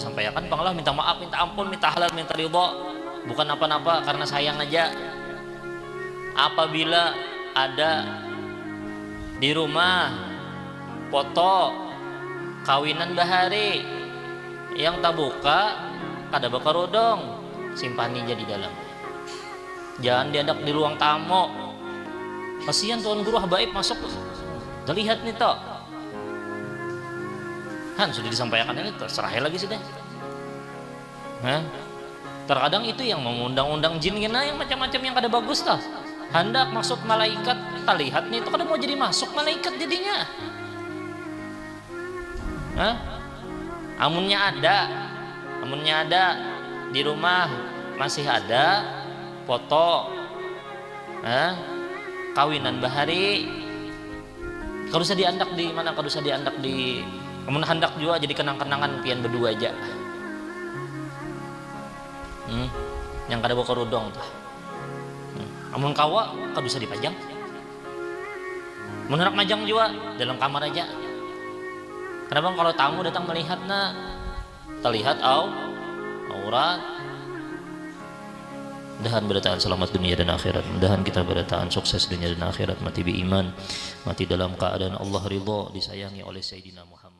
disampaikan, panglah minta maaf, minta ampun, minta halal, minta ridho, bukan apa-apa, karena sayang aja. Apabila ada di rumah foto kawinan bahari yang tak buka, kada bakar rodong, simpani aja di dalam, jangan diadak di ruang tamu. Kasihan tuan guru habaib masuk, udah lihat nih toh, Han sudah disampaikan ini, terserah lagi sudah. Terkadang itu yang mengundang-undang jin gina yang macam-macam yang kada bagus tah. Hendak masuk malaikat, tak lihat nih itu kada mau jadi masuk malaikat jadinya. Amunnya ada di rumah masih ada foto kawinan bahari, kalau usah diandak di mana, kalau usah diandak di, amun hendak juga jadi kenang-kenangan pian berdua aja. Yang kada bawa kerudung tuh. Amun kawa kada usah dipajang. Mun hendak majang juga dalam kamar aja. Kenapa kalau tamu datang melihat terlihat aurat. Mudahan bertahan selamat dunia dan akhirat. Mudahan kita bertahan sukses dunia dan akhirat, mati beriman, mati dalam keadaan Allah ridha, disayangi oleh Sayyidina Muhammad.